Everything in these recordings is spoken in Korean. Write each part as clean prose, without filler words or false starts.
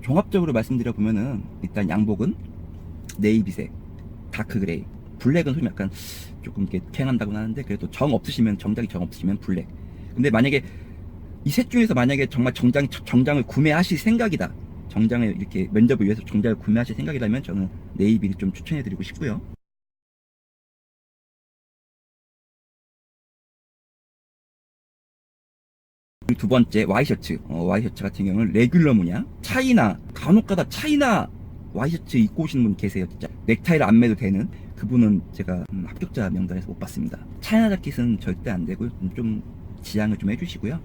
종합적으로 말씀드려 보면은 일단 양복은 네이비색, 다크 그레이, 블랙은 좀 약간 조금 이렇게 쾌한다고 하는데 그래도 정장이 정 없으시면 블랙. 근데 만약에 이 셋 중에서 만약에 정말 정장을 구매하실 생각이다. 정장을 이렇게 면접을 위해서 정장을 구매하실 생각이라면 저는 네이비를 좀 추천해 드리고 싶고요. 두 번째 와이셔츠. 와이셔츠 같은 경우는 레귤러 문양. 간혹가다 차이나 와이셔츠 입고 오시는 분 계세요. 진짜 넥타이를 안 매도 되는 그분은 제가 합격자 명단에서 못 봤습니다. 차이나 자켓은 절대 안 되고요. 좀 지양을 좀 해주시고요.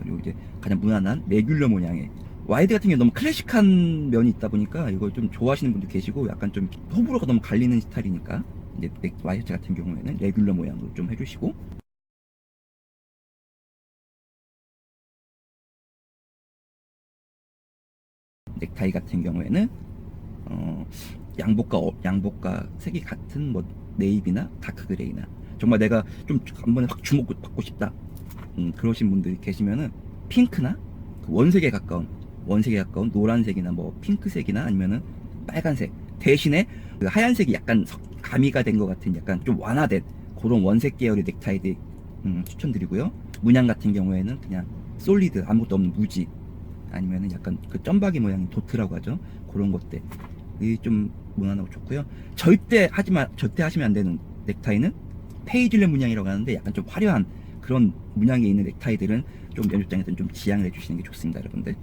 그리고 이제 가장 무난한 레귤러 모양의 와이드 같은 경우 너무 클래식한 면이 있다 보니까 이걸 좀 좋아하시는 분도 계시고 약간 좀 호불호가 너무 갈리는 스타일이니까 이제 와이셔츠 같은 경우에는 레귤러 모양으로 좀 해주시고, 넥타이 같은 경우에는 어, 양복과 색이 같은 뭐 네이비나 다크 그레이나 정말 내가 좀 한 번에 확 주목받고 싶다, 그러신 분들이 계시면은 핑크나 그 원색에 가까운 노란색이나 뭐 핑크색이나 아니면은 빨간색 대신에 그 하얀색이 약간 가미가 된 것 같은 약간 좀 완화된 그런 원색 계열의 넥타이들 추천드리고요. 문양 같은 경우에는 그냥 솔리드 아무것도 없는 무지, 아니면은 약간 그 점박이 모양인 도트라고 하죠. 그런 것들 좀 무난하고 좋고요. 절대 하시면 안 되는 넥타이는 페이즐레 문양이라고 하는데 약간 좀 화려한 그런 문양이 있는 넥타이들은 좀 면접장에서는 좀 지양을 해주시는 게 좋습니다, 여러분들.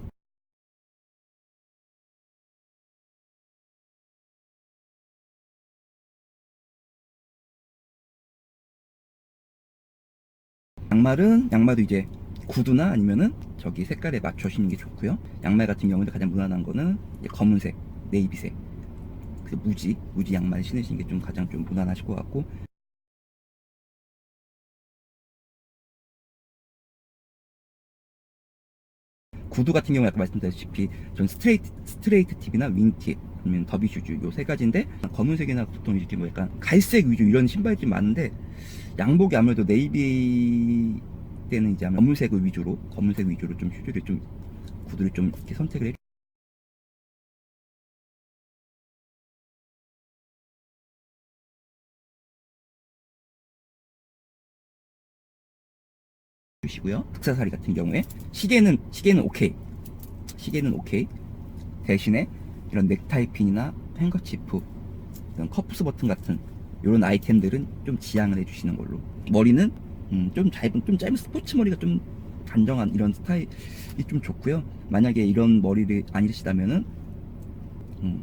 양말도 이제 구두나 아니면은 저기 색깔에 맞춰주시는 게 좋고요. 양말 같은 경우는 가장 무난한 거는 이제 검은색, 네이비색, 그 무지 양말 신으시는 게 좀 가장 좀 무난하실 것 같고, 구두 같은 경우 아까 말씀드렸다시피 전 스트레이트 팁이나 윙팁 아니면 더비 슈즈 요 세 가지인데, 검은색이나 보통 이렇게 뭐 약간 갈색 위주 이런 신발이 좀 많은데 양복이 아무래도 네이비 때는 이제 아마 검은색 위주로 좀 구두를 좀 이렇게 선택을 해주시고요. 흑사사리 같은 경우에 시계는 오케이. 대신에 이런 넥타이 핀이나 행거치프, 이런 커프스 버튼 같은 이런 아이템들은 좀 지양을 해주시는 걸로. 머리는 좀 짧은 스포츠 머리가 좀 단정한 이런 스타일이 좀 좋고요. 만약에 이런 머리를 아니시다면은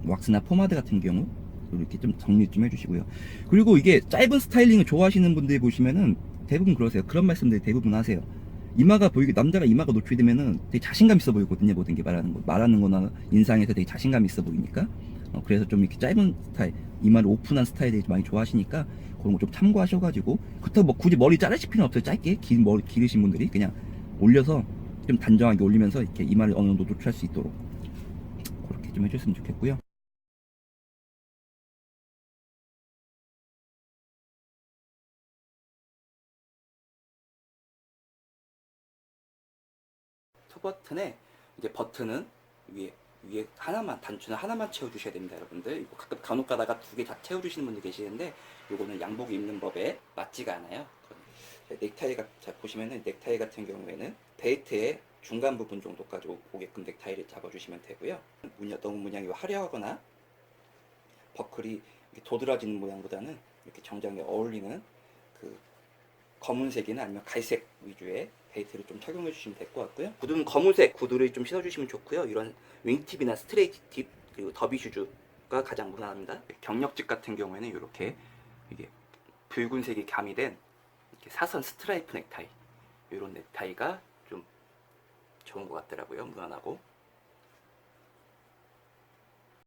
왁스나 포마드 같은 경우 이렇게 좀 정리 좀 해주시고요. 그리고 이게 짧은 스타일링을 좋아하시는 분들 보시면은 대부분 그러세요. 그런 말씀들 대부분 하세요. 남자가 이마가 노출되면은 되게 자신감 있어 보이거든요. 모든 게 말하는 거나 인상에서 되게 자신감 있어 보이니까. 그래서 좀 이렇게 짧은 스타일, 이마를 오픈한 스타일을 많이 좋아하시니까 그런 거 좀 참고하셔가지고, 그렇다고 뭐 굳이 머리 자르실 필요는 없어요. 짧게 긴 머리 기르신 분들이 그냥 올려서 좀 단정하게 올리면서 이렇게 이마를 어느 정도 노출할 수 있도록 그렇게 좀 해줬으면 좋겠고요. 톱 버튼에 이제 버튼은 위에 하나만, 단추는 하나만 채워주셔야 됩니다, 여러분들. 이거 가끔 간혹 가다가 두 개 다 채워주시는 분들 계시는데 요거는 양복 입는 법에 맞지가 않아요. 자, 보시면은 넥타이 같은 경우에는 벨트의 중간 부분 정도까지 오게끔 넥타이를 잡아주시면 되고요. 너무 문양이 화려하거나 버클이 도드라지는 모양보다는 이렇게 정장에 어울리는 그 검은색이나 아니면 갈색 위주의 벨트를 좀 착용해 주시면 될 것 같고요. 구두는 검은색 구두를 좀 신어주시면 좋고요. 이런 윙팁이나 스트레이트 팁 그리고 더비 슈즈가 가장 무난합니다. 경력직 같은 경우에는 이렇게 이게 붉은색이 가미된 이렇게 사선 스트라이프 넥타이, 이런 넥타이가 좀 좋은 것 같더라고요. 무난하고.